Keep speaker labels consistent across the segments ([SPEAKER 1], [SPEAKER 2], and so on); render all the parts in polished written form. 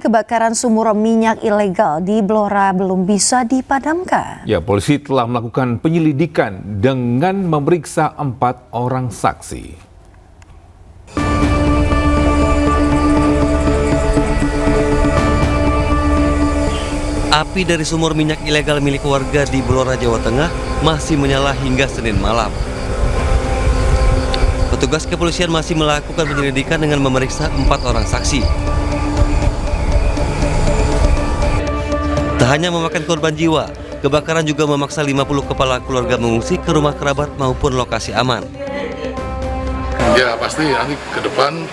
[SPEAKER 1] kebakaran sumur minyak ilegal di Blora belum bisa dipadamkan.
[SPEAKER 2] Ya, polisi telah melakukan penyelidikan dengan memeriksa 4 orang saksi.
[SPEAKER 3] Api dari sumur minyak ilegal milik warga di Blora, Jawa Tengah masih menyala hingga Senin malam. Petugas kepolisian masih melakukan penyelidikan dengan memeriksa 4 orang saksi. Tak hanya memakan korban jiwa, kebakaran juga memaksa 50 kepala keluarga mengungsi ke rumah kerabat maupun lokasi aman.
[SPEAKER 4] Ya pasti nanti ke depan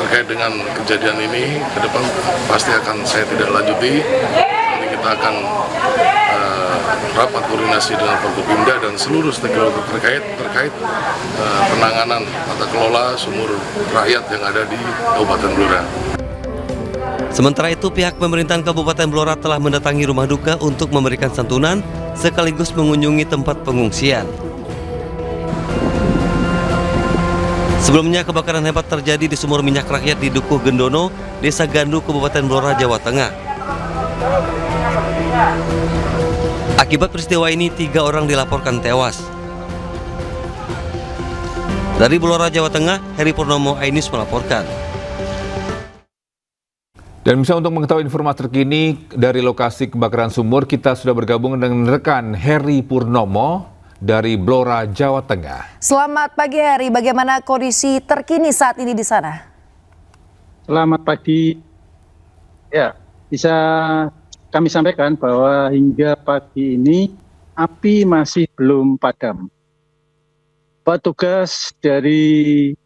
[SPEAKER 4] terkait dengan kejadian ini, ke depan pasti akan saya tidak lanjuti. Nanti kita akan rapat koordinasi dengan Forkopimda dan seluruh stakeholder terkait penanganan tata kelola sumur rakyat yang ada di Kabupaten Blora.
[SPEAKER 3] Sementara itu, pihak pemerintahan Kabupaten Blora telah mendatangi rumah duka untuk memberikan santunan sekaligus mengunjungi tempat pengungsian. Sebelumnya, kebakaran hebat terjadi di sumur minyak rakyat di Dukuh Gendono, Desa Gandu, Kabupaten Blora, Jawa Tengah. Akibat peristiwa ini, 3 orang dilaporkan tewas. Dari Blora, Jawa Tengah, Heri Purnomo, iNews melaporkan.
[SPEAKER 2] Dan bisa untuk mengetahui informasi terkini dari lokasi kebakaran sumur, kita sudah bergabung dengan rekan Heri Purnomo dari Blora, Jawa Tengah.
[SPEAKER 1] Selamat pagi Heri, bagaimana kondisi terkini saat ini di sana?
[SPEAKER 5] Selamat pagi. Ya, bisa kami sampaikan bahwa hingga pagi ini api masih belum padam. Petugas dari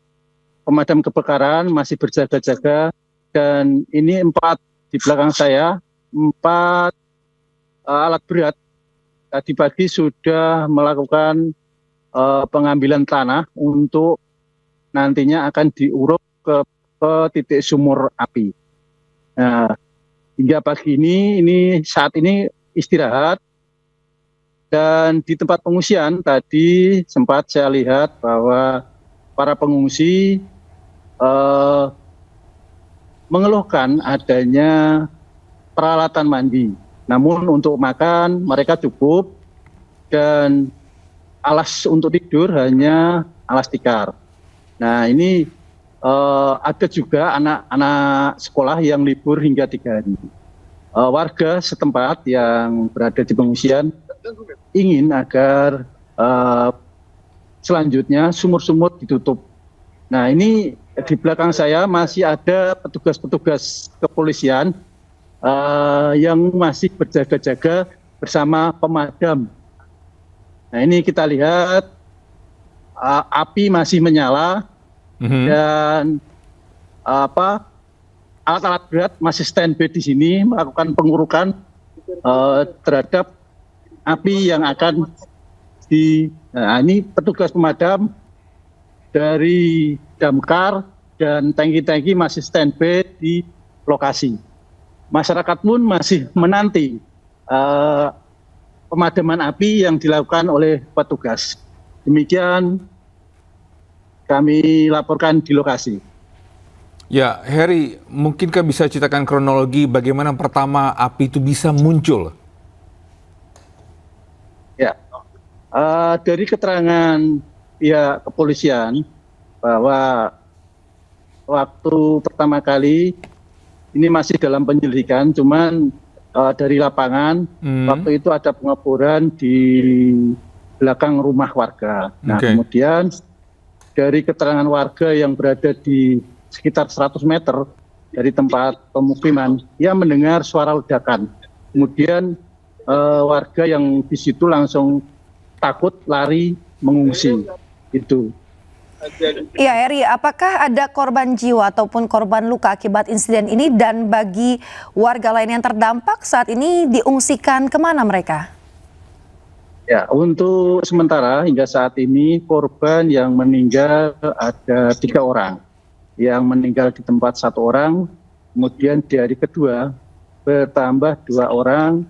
[SPEAKER 5] pemadam kebakaran masih berjaga-jaga dan ini 4 di belakang saya, 4 alat berat tadi pagi sudah melakukan pengambilan tanah untuk nantinya akan diuruk ke titik sumur api. Nah, hingga pagi ini saat ini istirahat dan di tempat pengungsian tadi sempat saya lihat bahwa para pengungsi mengeluhkan adanya peralatan mandi. Namun untuk makan mereka cukup dan alas untuk tidur hanya alas tikar. Nah ini ada juga anak-anak sekolah yang libur hingga 3 hari. Warga setempat yang berada di pengungsian ingin agar selanjutnya sumur-sumur ditutup. Nah ini di belakang saya masih ada petugas-petugas kepolisian yang masih berjaga-jaga bersama pemadam. Nah ini kita lihat api masih menyala dan alat-alat berat masih standby di sini melakukan pengurukan terhadap api yang akan nah ini petugas pemadam dari damkar dan tangki-tangki masih standby di lokasi. Masyarakat pun masih menanti pemadaman api yang dilakukan oleh petugas. Demikian kami laporkan di lokasi.
[SPEAKER 2] Ya, Heri, mungkinkah bisa ceritakan kronologi bagaimana pertama api itu bisa muncul?
[SPEAKER 5] Ya, dari keterangan pihak kepolisian bahwa waktu pertama kali ini masih dalam penyelidikan, cuman dari lapangan waktu itu ada pengeboran di belakang rumah warga. Nah, kemudian dari keterangan warga yang berada di sekitar 100 meter dari tempat pemukiman, ia mendengar suara ledakan. Kemudian warga yang di situ langsung takut lari mengungsi. Itu.
[SPEAKER 1] Iya Heri, apakah ada korban jiwa ataupun korban luka akibat insiden ini, dan bagi warga lain yang terdampak saat ini diungsikan kemana mereka?
[SPEAKER 5] Ya, untuk sementara hingga saat ini korban yang meninggal ada 3 orang. Yang meninggal di tempat 1 orang, kemudian di hari kedua bertambah 2 orang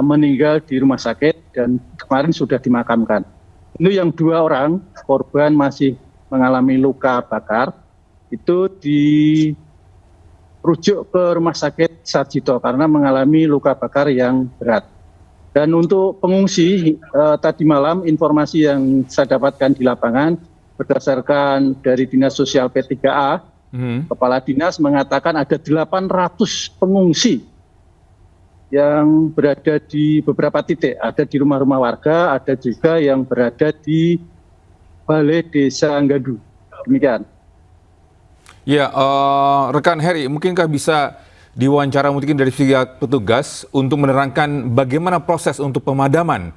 [SPEAKER 5] meninggal di rumah sakit dan kemarin sudah dimakamkan. Itu yang 2 orang korban masih mengalami luka bakar, itu di rujuk ke Rumah Sakit Sarjito karena mengalami luka bakar yang berat. Dan untuk pengungsi, tadi malam informasi yang saya dapatkan di lapangan berdasarkan dari Dinas Sosial P3A, Kepala Dinas mengatakan ada 800 pengungsi yang berada di beberapa titik, ada di rumah-rumah warga, ada juga yang berada di Balai Desa Anggadu. Demikian.
[SPEAKER 2] Ya, rekan Heri, mungkinkah bisa diwawancara mungkin dari pihak petugas untuk menerangkan bagaimana proses untuk pemadaman?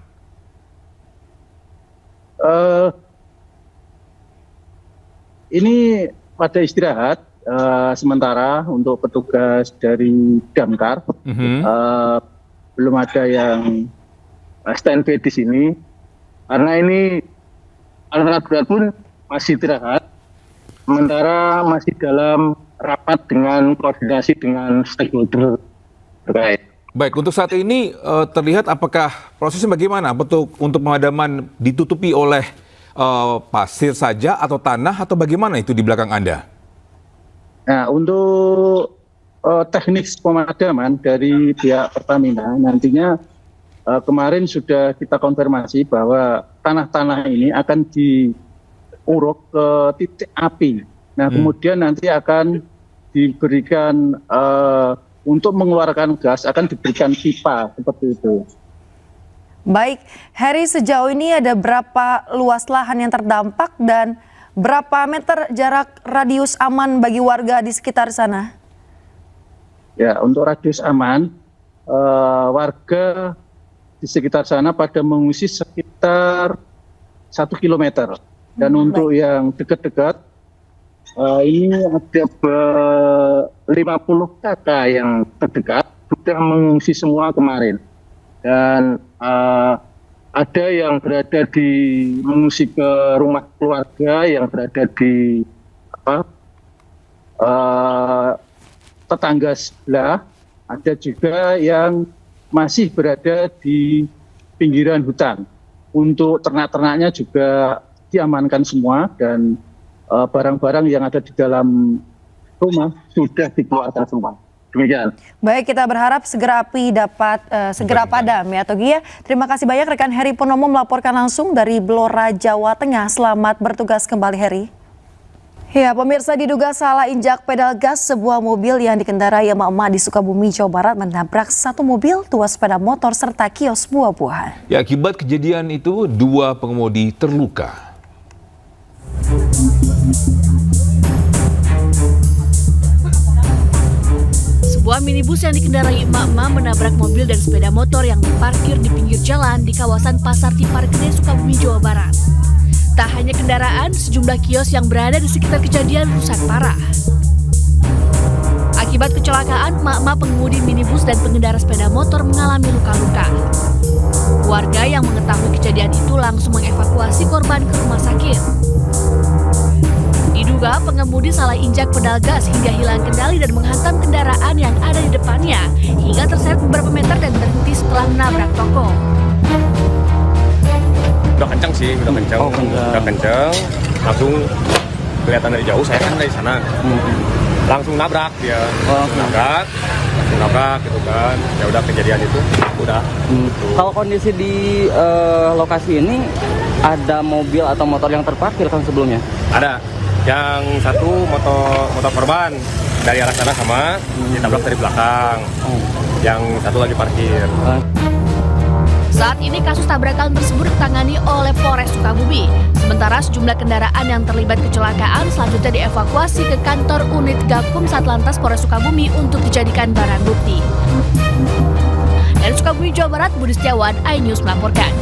[SPEAKER 5] Ini pada istirahat sementara untuk petugas dari Damkar. Belum ada yang standby di sini karena ini alat berat pun masih istirahat. Sementara masih dalam rapat dengan koordinasi dengan stakeholder terkait.
[SPEAKER 2] Baik, untuk saat ini terlihat apakah prosesnya bagaimana? Betul untuk pemadaman ditutupi oleh pasir saja atau tanah atau bagaimana itu di belakang Anda?
[SPEAKER 5] Nah, untuk teknik pemadaman dari pihak Pertamina nantinya kemarin sudah kita konfirmasi bahwa tanah-tanah ini akan diuruk ke titik api. Nah, kemudian nanti akan diberikan untuk mengeluarkan gas akan diberikan pipa seperti itu.
[SPEAKER 1] Baik, Heri, sejauh ini ada berapa luas lahan yang terdampak dan berapa meter jarak radius aman bagi warga di sekitar sana?
[SPEAKER 5] Ya, untuk radius aman, warga di sekitar sana pada mengungsi sekitar 1 kilometer. Dan untuk yang dekat-dekat, ini ada 50 KK yang terdekat, sudah mengungsi semua kemarin. Dan ada yang berada di mengungsi ke rumah keluarga yang berada di tetangga sebelah, ada juga yang masih berada di pinggiran hutan. Untuk ternak-ternaknya juga diamankan semua dan barang-barang yang ada di dalam rumah sudah dikeluarkan semua. Demikian.
[SPEAKER 1] Baik, kita berharap segera api dapat segera padam ya Togi ya. Terima kasih banyak rekan Heri Purnomo melaporkan langsung dari Blora, Jawa Tengah. Selamat bertugas kembali Heri. Ya, pemirsa, diduga salah injak pedal gas, sebuah mobil yang dikendarai emak-emak di Sukabumi, Jawa Barat menabrak satu mobil, 2 sepeda motor serta kios buah-buahan.
[SPEAKER 2] Ya, akibat kejadian itu 2 pengemudi terluka.
[SPEAKER 6] Sebuah minibus yang dikendarai emak-emak menabrak mobil dan sepeda motor yang diparkir di pinggir jalan di kawasan Pasar Tipar Gede, Sukabumi, Jawa Barat. Tak hanya kendaraan, sejumlah kios yang berada di sekitar kejadian rusak parah. Akibat kecelakaan, emak-emak pengemudi minibus dan pengendara sepeda motor mengalami luka-luka. Warga yang mengetahui kejadian itu langsung mengevakuasi korban ke rumah sakit. Diduga pengemudi salah injak pedal gas hingga hilang kendali dan menghantam kendaraan yang ada di depannya hingga terseret beberapa meter dan berhenti setelah menabrak toko.
[SPEAKER 7] Udah kencang sih, udah kencang, langsung kelihatan dari jauh, saya kan dari sana, langsung nabrak dia, nabrak gitu kan, ya udah kejadian itu, udah.
[SPEAKER 8] Kalau kondisi di lokasi ini ada mobil atau motor yang terparkir kan sebelumnya?
[SPEAKER 7] Ada, yang satu motor korban dari arah sana sama ditabrak dari belakang, yang satu lagi parkir.
[SPEAKER 6] Saat ini kasus tabrakan tersebut ditangani oleh Polres Sukabumi. Sementara sejumlah kendaraan yang terlibat kecelakaan selanjutnya dievakuasi ke kantor unit Gakum Satlantas Polres Sukabumi untuk dijadikan barang bukti. Dari Sukabumi, Jawa Barat, Budi Setiawan, iNews melaporkan.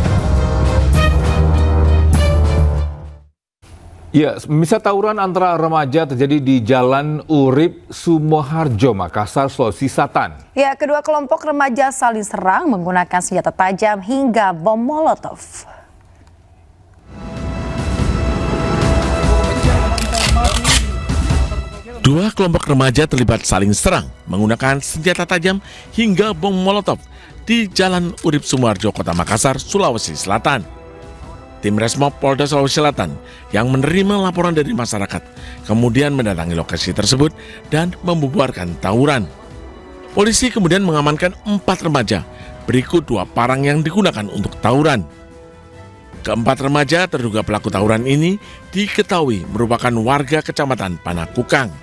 [SPEAKER 2] Ya, misal tawuran antara remaja terjadi di Jalan Urip Sumoharjo, Makassar, Sulawesi Selatan.
[SPEAKER 1] Ya, kedua kelompok remaja saling serang menggunakan senjata tajam hingga bom molotov.
[SPEAKER 9] Dua kelompok remaja terlibat saling serang menggunakan senjata tajam hingga bom molotov di Jalan Urip Sumoharjo, Kota Makassar, Sulawesi Selatan. tim Resmob Polda Sulawesi Selatan yang menerima laporan dari masyarakat kemudian mendatangi lokasi tersebut dan membubarkan tawuran. Polisi kemudian mengamankan 4 remaja, berikut 2 parang yang digunakan untuk tawuran. Keempat remaja terduga pelaku tawuran ini diketahui merupakan warga Kecamatan Panakukang.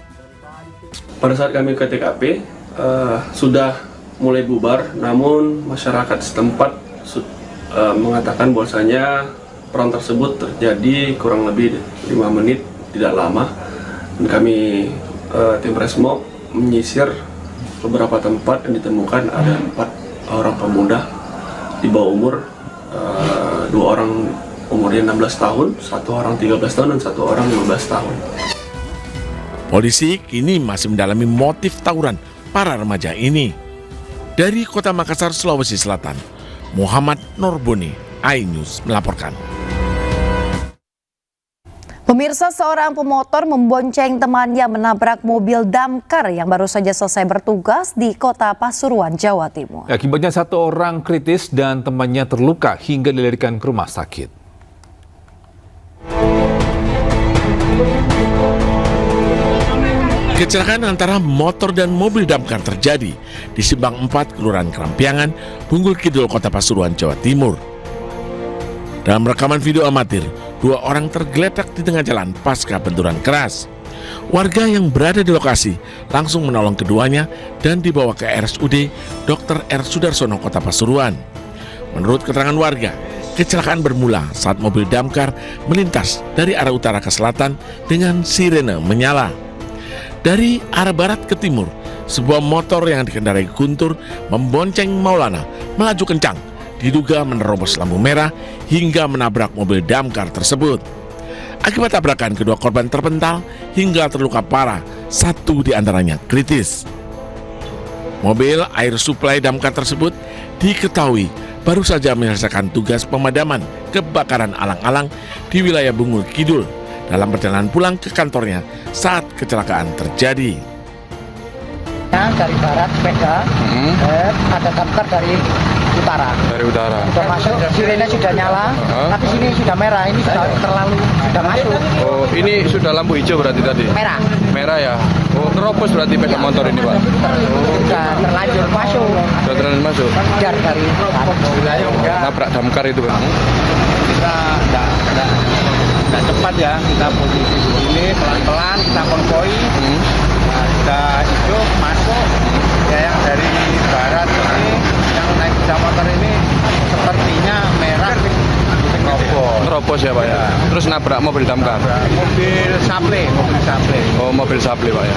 [SPEAKER 10] Pada saat kami ke TKP, sudah mulai bubar, namun masyarakat setempat mengatakan bahwasanya perang tersebut terjadi kurang lebih 5 menit, tidak lama. Dan kami tim Resmob menyisir beberapa tempat yang ditemukan ada 4 orang pemuda di bawah umur, 2 orang umurnya 16 tahun, 1 orang 13 tahun, dan 1 orang 15 tahun.
[SPEAKER 9] Polisi kini masih mendalami motif tawuran para remaja ini. Dari Kota Makassar, Sulawesi Selatan, Muhammad Norboni, iNews melaporkan.
[SPEAKER 1] Pemirsa, seorang pemotor membonceng temannya menabrak mobil damkar yang baru saja selesai bertugas di Kota Pasuruan, Jawa Timur.
[SPEAKER 2] Akibatnya 1 orang kritis dan temannya terluka hingga dilarikan ke rumah sakit.
[SPEAKER 9] Kecelakaan antara motor dan mobil damkar terjadi di Simpang 4, Kelurahan Kerampiangan, Bunggul Kidul, Kota Pasuruan, Jawa Timur. Dalam rekaman video amatir, 2 orang tergeletak di tengah jalan pasca benturan keras. Warga yang berada di lokasi langsung menolong keduanya dan dibawa ke RSUD Dr. R. Sudarsono, Kota Pasuruan. Menurut keterangan warga, kecelakaan bermula saat mobil damkar melintas dari arah utara ke selatan dengan sirene menyala. Dari arah barat ke timur, sebuah motor yang dikendarai Guntur membonceng Maulana melaju kencang, diduga menerobos lampu merah hingga menabrak mobil damkar tersebut. Akibat tabrakan, kedua korban terpental hingga terluka parah, 1 di antaranya kritis. Mobil air suplai damkar tersebut diketahui baru saja menyelesaikan tugas pemadaman kebakaran alang-alang di wilayah Bunggul Kidul dalam perjalanan pulang ke kantornya saat kecelakaan terjadi.
[SPEAKER 11] Dari barat sepeda, ada damkar dari utara.
[SPEAKER 7] Dari utara.
[SPEAKER 11] Sudah masuk, sirene sudah nyala, tapi sini sudah merah, ini sudah masuk.
[SPEAKER 7] Oh, ini sudah lampu hijau berarti tadi?
[SPEAKER 11] Merah.
[SPEAKER 7] Merah ya? Oh, terobos berarti sepeda motor ini, Pak?
[SPEAKER 11] Sudah terlanjur masuk.
[SPEAKER 7] Sudah terlanjur masuk?
[SPEAKER 11] Kejar dari
[SPEAKER 7] Nabrak damkar itu, Pak?
[SPEAKER 12] Kita tidak cepat ya, kita posisi ini pelan-pelan, kita konvoi. Nah, kita hidup masuk ya, yang dari barat ini yang naik sepeda motor ini sepertinya merah,
[SPEAKER 7] Terobos ya, Pak ya? Terus nabrak mobil damkar?
[SPEAKER 12] mobil saple.
[SPEAKER 7] Oh, mobil saple, Pak ya?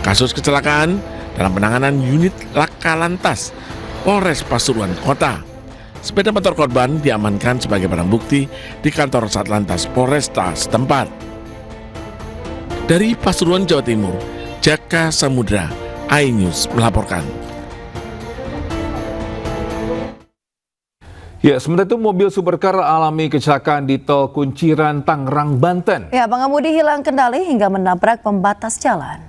[SPEAKER 9] Kasus kecelakaan dalam penanganan unit Laka Lantas Polres Pasuruan Kota. Sepeda motor korban diamankan sebagai barang bukti di kantor Satlantas Polresta setempat. Dari Pasuruan, Jawa Timur, Jaka Samudra, iNews melaporkan.
[SPEAKER 2] Ya, sementara itu mobil supercar alami kecelakaan di Tol Kunciran, Tangerang, Banten.
[SPEAKER 1] Ya, pengemudi hilang kendali hingga menabrak pembatas jalan.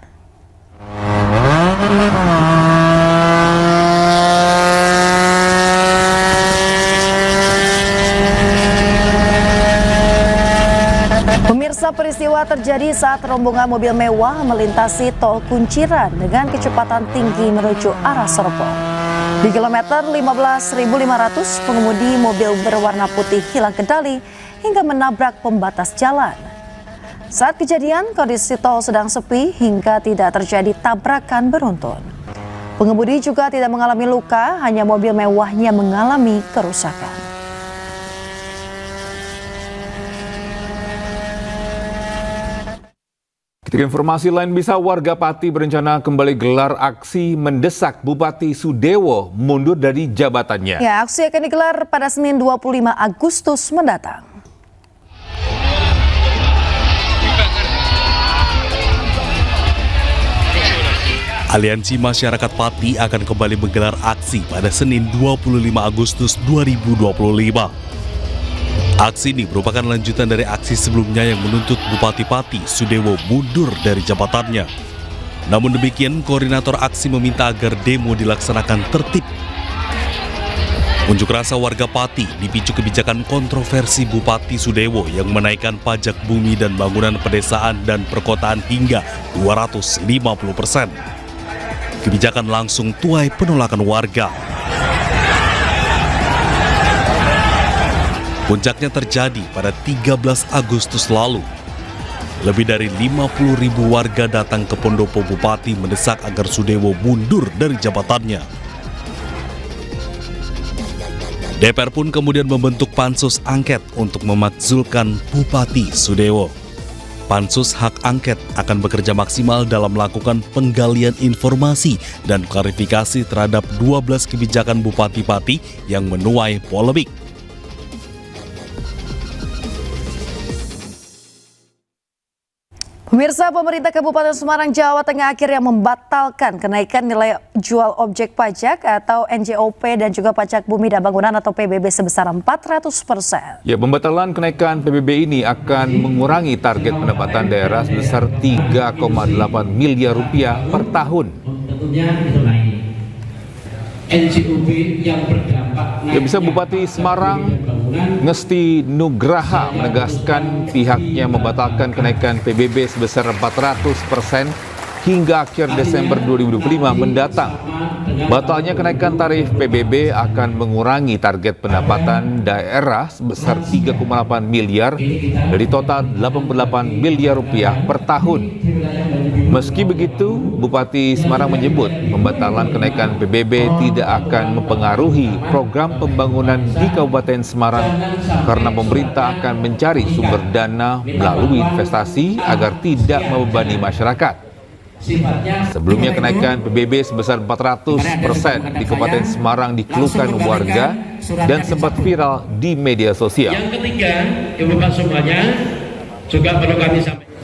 [SPEAKER 1] Pemirsa, peristiwa terjadi saat rombongan mobil mewah melintasi Tol Kunciran dengan kecepatan tinggi menuju arah Serpong. Di kilometer 15.500, pengemudi mobil berwarna putih hilang kendali hingga menabrak pembatas jalan. Saat kejadian, kondisi tol sedang sepi hingga tidak terjadi tabrakan beruntun. Pengemudi juga tidak mengalami luka, hanya mobil mewahnya mengalami kerusakan.
[SPEAKER 2] Ketika informasi lain, bisa warga Pati berencana kembali gelar aksi mendesak Bupati Sudewo mundur dari jabatannya.
[SPEAKER 1] Ya, aksi akan digelar pada Senin 25 Agustus mendatang.
[SPEAKER 13] Aliansi Masyarakat Pati akan kembali menggelar aksi pada Senin 25 Agustus 2025. Aksi ini merupakan lanjutan dari aksi sebelumnya yang menuntut Bupati Pati Sudewo mundur dari jabatannya. Namun demikian, koordinator aksi meminta agar demo dilaksanakan tertib. Unjuk rasa warga Pati dipicu kebijakan kontroversi Bupati Sudewo yang menaikkan pajak bumi dan bangunan pedesaan dan perkotaan hingga 250%. Kebijakan langsung tuai penolakan warga. Puncaknya terjadi pada 13 Agustus lalu. Lebih dari 50.000 warga datang ke Pendopo Bupati mendesak agar Sudewo mundur dari jabatannya. DPR pun kemudian membentuk pansus angket untuk memakzulkan Bupati Sudewo. Pansus hak angket akan bekerja maksimal dalam melakukan penggalian informasi dan klarifikasi terhadap 12 kebijakan Bupati Pati yang menuai polemik.
[SPEAKER 1] Pemirsa, pemerintah Kabupaten Semarang, Jawa Tengah akhirnya membatalkan kenaikan nilai jual objek pajak atau NJOP dan juga pajak bumi dan bangunan atau PBB sebesar 400%.
[SPEAKER 2] Ya, pembatalan kenaikan PBB ini akan mengurangi target pendapatan daerah sebesar 3,8 miliar rupiah per tahun.
[SPEAKER 14] NJOP yang berdampak
[SPEAKER 2] Ya, bisa Bupati Semarang Ngesti Nugraha menegaskan pihaknya membatalkan kenaikan PBB sebesar 400% hingga akhir Desember 2025 mendatang. Batalnya kenaikan tarif PBB akan mengurangi target pendapatan daerah sebesar 3,8 miliar dari total 88 miliar rupiah per tahun. Meski begitu, Bupati Semarang menyebut pembatalan kenaikan PBB tidak akan mempengaruhi program pembangunan di Kabupaten Semarang karena pemerintah akan mencari sumber dana melalui investasi agar tidak membebani masyarakat. Sebelumnya kenaikan PBB sebesar 400% di Kabupaten Semarang dikeluhkan warga dan sempat viral di media sosial.
[SPEAKER 14] Yang ketiga, Ibu semuanya juga perlu kami sampaikan.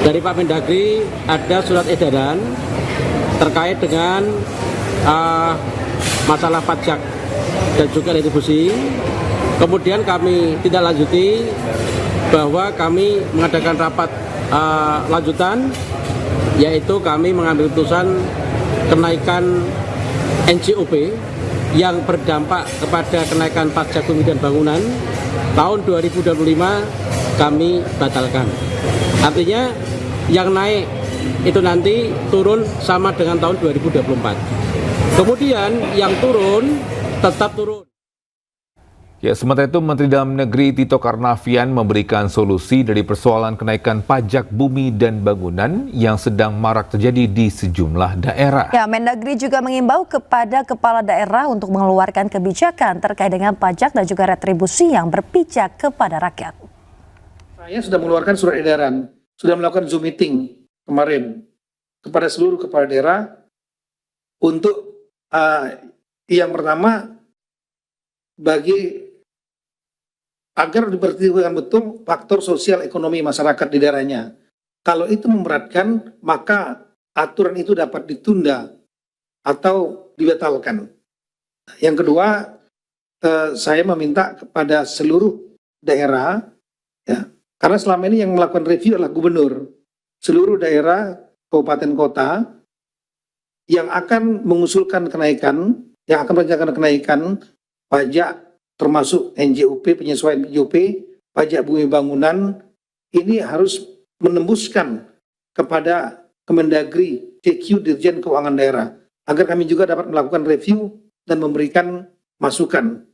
[SPEAKER 11] Dari Pak Mendagri ada surat edaran terkait dengan masalah pajak dan juga retribusi. Kemudian kami tidak lanjuti bahwa kami mengadakan rapat lanjutan, yaitu kami mengambil keputusan kenaikan NJOP yang berdampak kepada kenaikan pajak bumi dan bangunan tahun 2025 kami batalkan. Artinya yang naik itu nanti turun sama dengan tahun 2024. Kemudian yang turun tetap turun.
[SPEAKER 2] Ya, sementara itu Menteri Dalam Negeri Tito Karnavian memberikan solusi dari persoalan kenaikan pajak bumi dan bangunan yang sedang marak terjadi di sejumlah daerah.
[SPEAKER 1] Ya, Mendagri juga mengimbau kepada kepala daerah untuk mengeluarkan kebijakan terkait dengan pajak dan juga retribusi yang berpijak kepada rakyat.
[SPEAKER 15] Saya sudah mengeluarkan surat edaran, sudah melakukan Zoom meeting kemarin kepada seluruh kepala daerah untuk yang pertama agar diperhatikan betul faktor sosial ekonomi masyarakat di daerahnya. Kalau itu memberatkan, maka aturan itu dapat ditunda atau dibatalkan. Yang kedua, saya meminta kepada seluruh daerah, ya, karena selama ini yang melakukan review adalah gubernur. Seluruh daerah, kabupaten kota yang akan mengusulkan kenaikan, yang akan merencanakan kenaikan pajak termasuk NJOP, penyesuaian NJOP, pajak bumi bangunan, ini harus menembuskan kepada Kemendagri, CQ, Dirjen Keuangan Daerah, agar kami juga dapat melakukan review dan memberikan masukan.